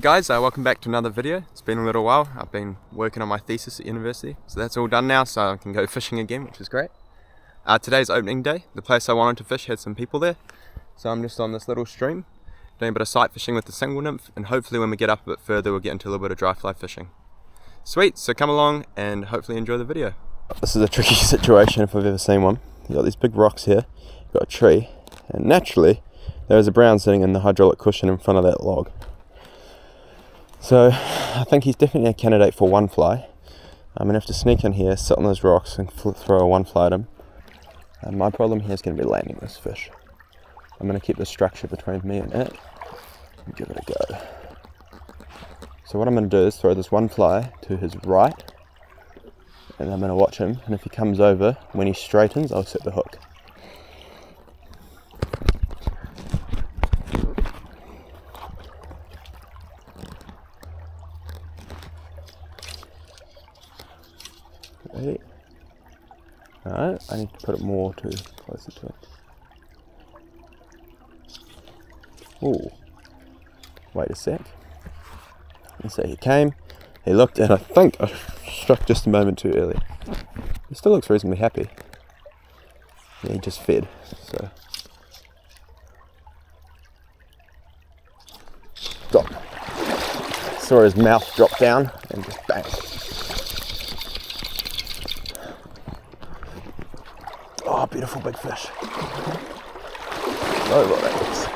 Guys, welcome back to another video. It's been a little while. I've been working on my thesis at university, so that's all done now, so I can go fishing again, which is great. Today's opening day. The place I wanted to fish had some people there, so I'm just on this little stream doing a bit of sight fishing with the single nymph, and hopefully when we get up a bit further we'll get into a little bit of dry fly fishing. Sweet, so come along and hopefully enjoy the video. This is a tricky situation if I've ever seen one. You've got these big rocks here, you've got a tree, and naturally there's a brown sitting in the hydraulic cushion in front of that log. So I think he's definitely a candidate for one fly. I'm going to have to sneak in here, sit on those rocks and throw a one fly at him. My problem here is going to be landing this fish. I'm going to keep the structure between me and it and give it a go. So what I'm going to do is throw this one fly to his right, and I'm going to watch him, and if he comes over, when he straightens, I'll set the hook. Ready? Alright, I need to put it more closer to it. Ooh, wait a sec. And so he came, he looked, and I think I struck just a moment too early. He still looks reasonably happy. Yeah, he just fed, so. Drop. Saw his mouth drop down and just bang. Oh, beautiful big fish. Oh, what that is.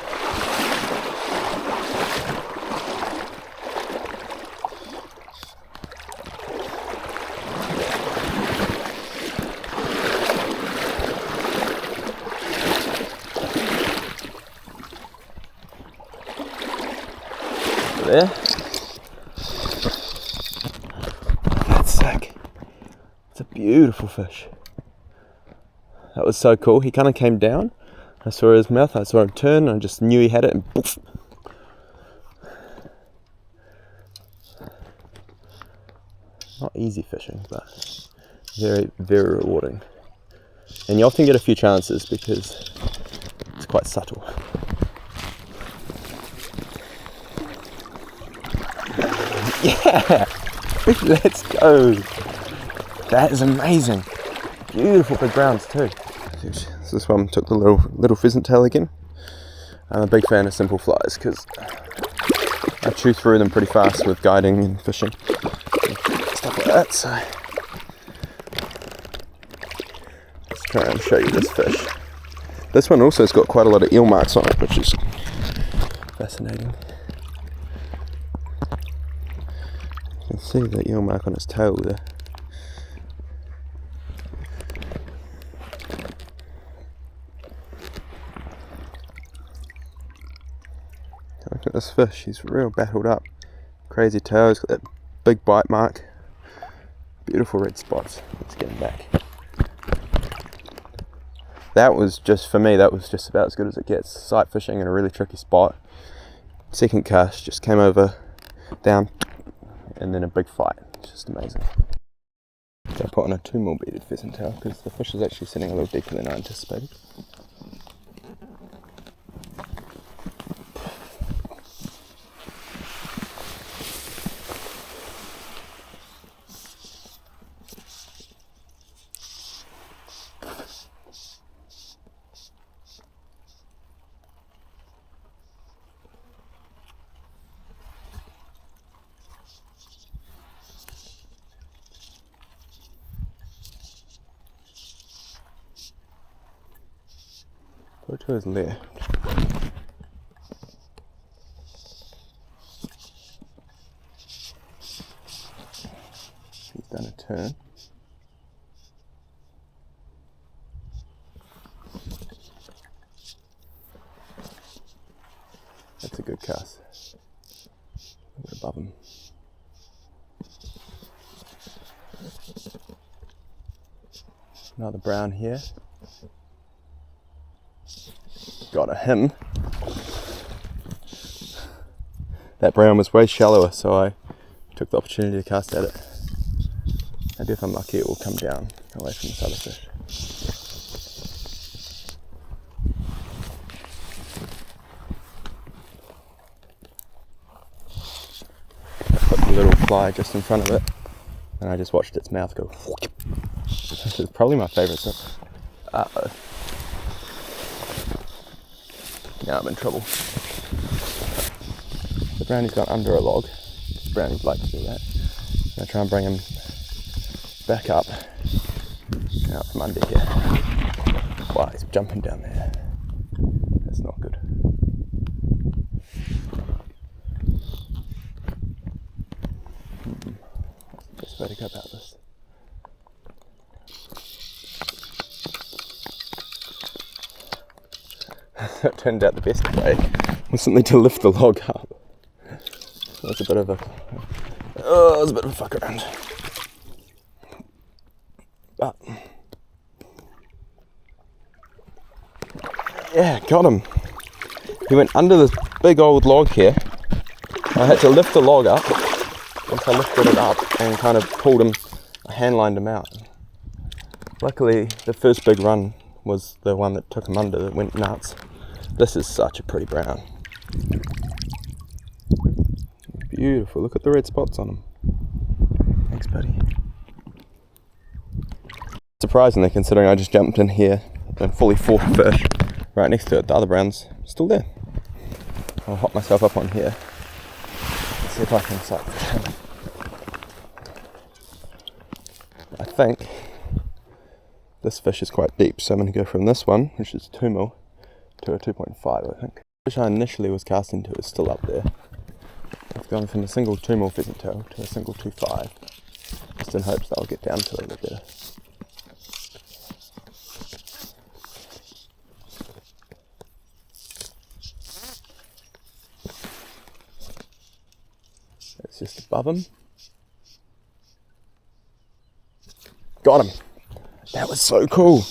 There. That's sick. It's a beautiful fish. That was so cool. He kind of came down. I saw his mouth, I saw him turn, and I just knew he had it, and poof. Not easy fishing, but very, very rewarding. And you often get a few chances because it's quite subtle. Yeah! Let's go! That is amazing. Beautiful big browns too. So this one took the little pheasant tail again. I'm a big fan of simple flies because I chew through them pretty fast with guiding and fishing and stuff like that. So let's try and show you this fish. This one also has got quite a lot of eel marks on it, which is fascinating. You can see the eel mark on its tail there. Look at this fish, he's real battled up. Crazy tail, he's got that big bite mark. Beautiful red spots. Let's get him back. That was just, for me, that was just about as good as it gets. Sight fishing in a really tricky spot. Second cast, just came over, down, and then a big fight. It's just amazing. So I put on a 2 mil beaded pheasant tail because the fish is actually sitting a little deeper than I anticipated. Go to his left. He's done a turn. That's a good cast. A bit above him. Another brown here. Got a him. That brown was way shallower, so I took the opportunity to cast at it. Maybe if I'm lucky it will come down away from this other fish. fly just in front of it, and I just watched its mouth go. This is probably my favourite stuff. Uh-oh. Now I'm in trouble. The brownie's got under a log. Brownies like to do that. I'm going to try and bring him back up. Out from under here. Wow, he's jumping down there. That's not good. What's the best way to go about this? It turned out the best way was simply to lift the log up. That's a bit of a fuck around. But yeah, got him. He went under this big old log here. I had to lift the log up. Once I lifted it up and kind of pulled him, I hand-lined him out. Luckily, the first big run was the one that took him under, that went nuts. This is such a pretty brown. Beautiful, look at the red spots on him. Thanks, buddy. Surprisingly, considering I just jumped in here and fully fought a fish right next to it, the other brown's still there. I'll hop myself up on here and see if I can sight fish him. I think this fish is quite deep, so I'm going to go from this one, which is 2 mil, to a 2.5, I think. The fish I initially was casting to is still up there. I've gone from a single 2 mil pheasant tail to a single 2.5, just in hopes that I'll get down to it a bit better. It's just above him. Got him! That was so cool!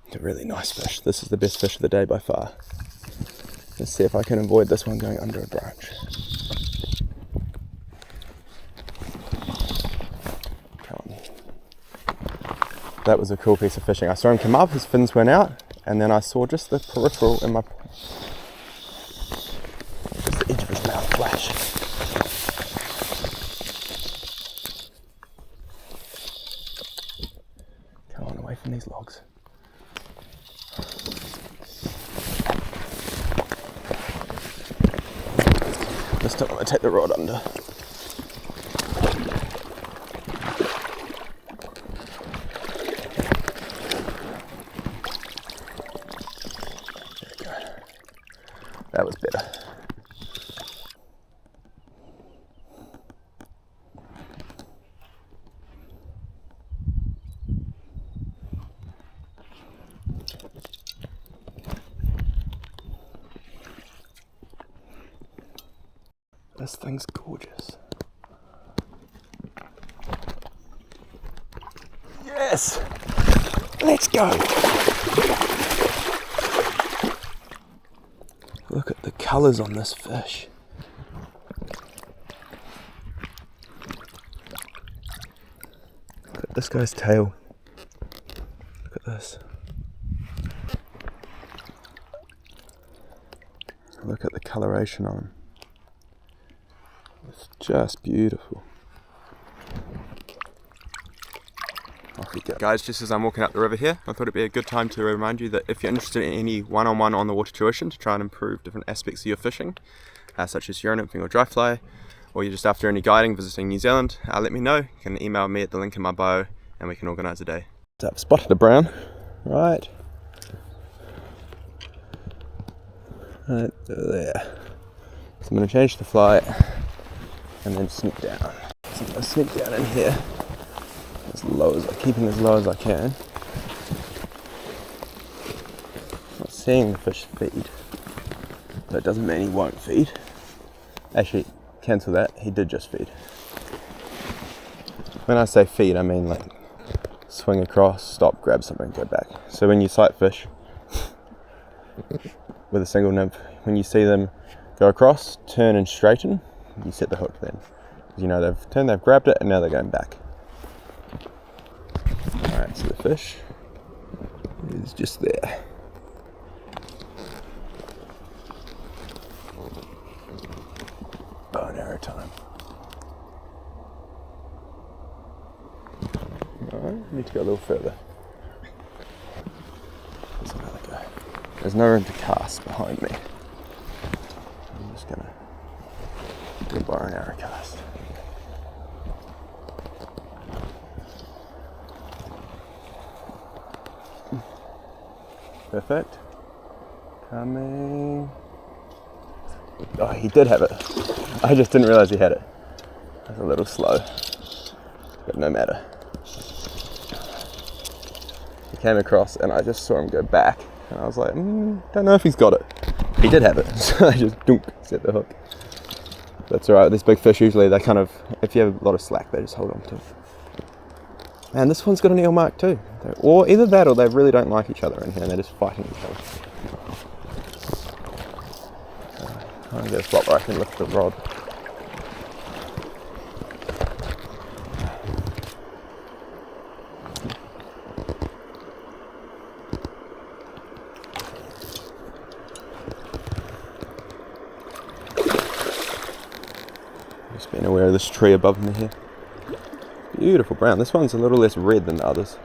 It's a really nice fish. This is the best fish of the day by far. Let's see if I can avoid this one going under a branch. Come on. That was a cool piece of fishing. I saw him come up, his fins went out, and then I saw just the peripheral in my... just the edge of his mouth flash. Come on, away from these logs. This time I'm going to take the rod under. There we go. That was better. This thing's gorgeous. Yes! Let's go! Look at the colours on this fish. Look at this guy's tail. Look at this. Look at the coloration on him. It's just beautiful. Off we go. Guys, just as I'm walking up the river here, I thought it'd be a good time to remind you that if you're interested in any one-on-one on the water tuition to try and improve different aspects of your fishing, such as euro nymphing or dry fly, or you're just after any guiding visiting New Zealand, let me know. You can email me at the link in my bio and we can organise a day. So I've spotted a brown, right there. So I'm going to change the fly and then sneak down. So I'm going to sneak down in here as low as keeping as low as I can. Not seeing the fish feed, but it doesn't mean he won't feed. Actually, cancel that, he did just feed. When I say feed, I mean like swing across, stop, grab something, go back. So when you sight fish with a single nymph, when you see them go across, turn and straighten, you set the hook then. You know they've turned, they've grabbed it, and now they're going back. Alright, so the fish is just there. Bow and arrow time. Alright, need to go a little further. Let's have another go. There's no room to cast behind me. I'm just gonna do a bow and arrow cast. Perfect. Coming. Oh, he did have it. I just didn't realise he had it. I was a little slow, but no matter. He came across and I just saw him go back and I was like, don't know if he's got it. He did have it, so I just set the hook. That's alright, these big fish usually, they kind of, if you have a lot of slack, they just hold on to it. And this one's got an eel mark too. Or either that or they really don't like each other in here and they're just fighting each other. I'm going to get a spot where I can lift the rod. Just being aware of this tree above me here. Beautiful brown. This one's a little less red than the others,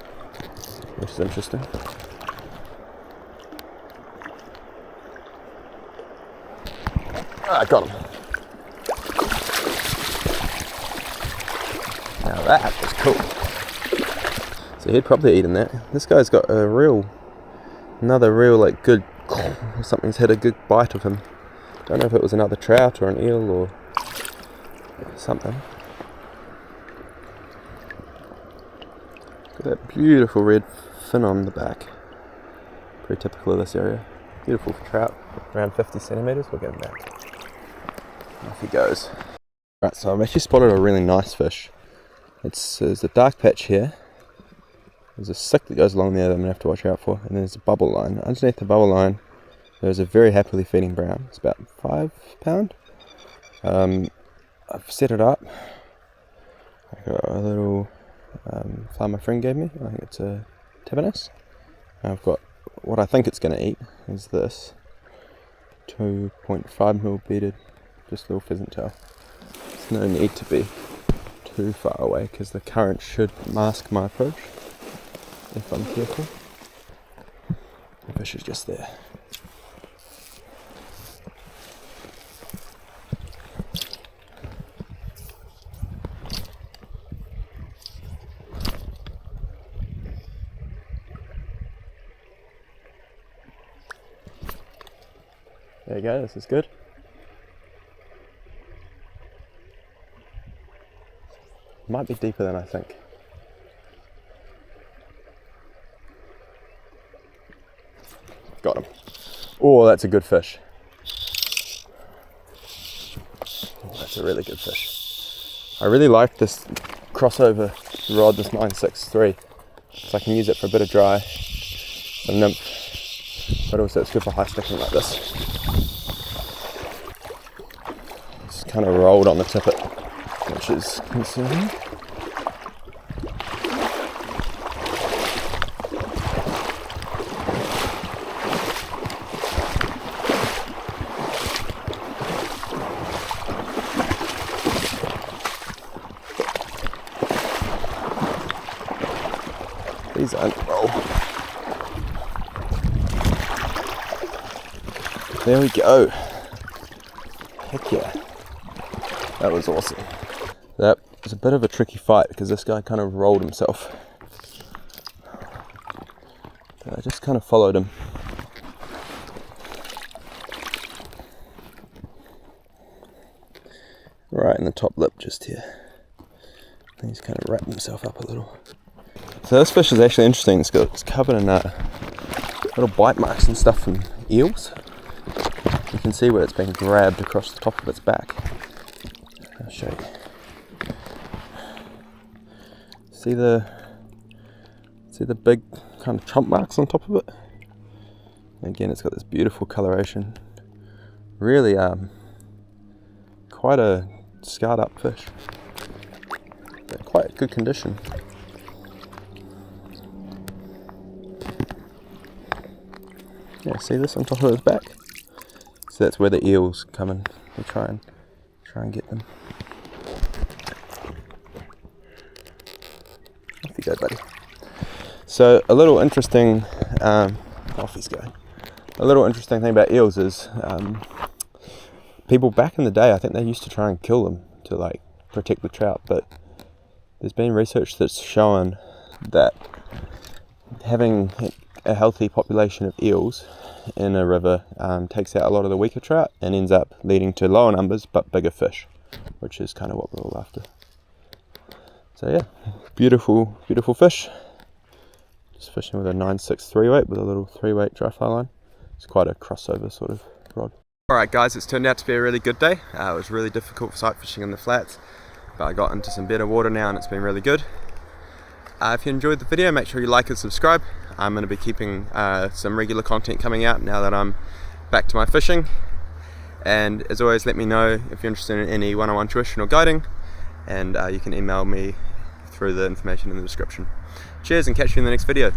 which is interesting. I got him. Now that was cool. So he'd probably eaten that. This guy's got another real like good, something's had a good bite of him. Don't know if it was another trout or an eel or something. Look at that beautiful red fin on the back. Pretty typical of this area. Beautiful for trout, around 50 centimetres. We'll get him back. Off he goes. Right, so I've actually spotted a really nice fish. There's a dark patch here. There's a stick that goes along there that I'm going to have to watch out for. And there's a bubble line. Underneath the bubble line, there's a very happily feeding brown. It's about 5 pound. I've set it up. I got a little fly my friend gave me. I think it's a Tibanus. I've got what I think it's going to eat is this 2.5mm beaded, just a little pheasant tail. There's no need to be too far away because the current should mask my approach if I'm careful. The fish is just there. There you go, this is good. Might be deeper than I think. Got him. Oh, that's a good fish. Oh, that's a really good fish. I really like this crossover rod, this 963, so I can use it for a bit of dry, some nymph, but also it's good for high sticking like this. It's kind of rolled on the tippet, which is concerning. These aren't roll. There we go. Heck yeah. That was awesome. That was a bit of a tricky fight because this guy kind of rolled himself. But I just kind of followed him. Right in the top lip just here. And he's kind of wrapped himself up a little. So this fish is actually interesting. It's covered in little bite marks and stuff from eels. You can see where it's been grabbed across the top of its back. I'll show you. See the big kind of chomp marks on top of it? And again, it's got this beautiful coloration. Really, quite a scarred up fish. But quite good condition. Yeah, see this on top of his back? So that's where the eels come in. We try and get them. Off you go, buddy. So a little interesting, off he's going. A little interesting thing about eels is people back in the day, I think they used to try and kill them to like protect the trout, but there's been research that's shown that having a healthy population of eels in a river takes out a lot of the weaker trout and ends up leading to lower numbers but bigger fish, which is kind of what we're all after. So yeah, beautiful fish. Just fishing with a 9.6 3-weight with a little 3-weight dry fly line. It's quite a crossover sort of rod. Alright guys, it's turned out to be a really good day. It was really difficult sight fishing in the flats, but I got into some better water now and it's been really good. If you enjoyed the video, make sure you like and subscribe. I'm going to be keeping some regular content coming out now that I'm back to my fishing. And as always, let me know if you're interested in any one-on-one tuition or guiding, and you can email me through the information in the description. Cheers and catch you in the next video.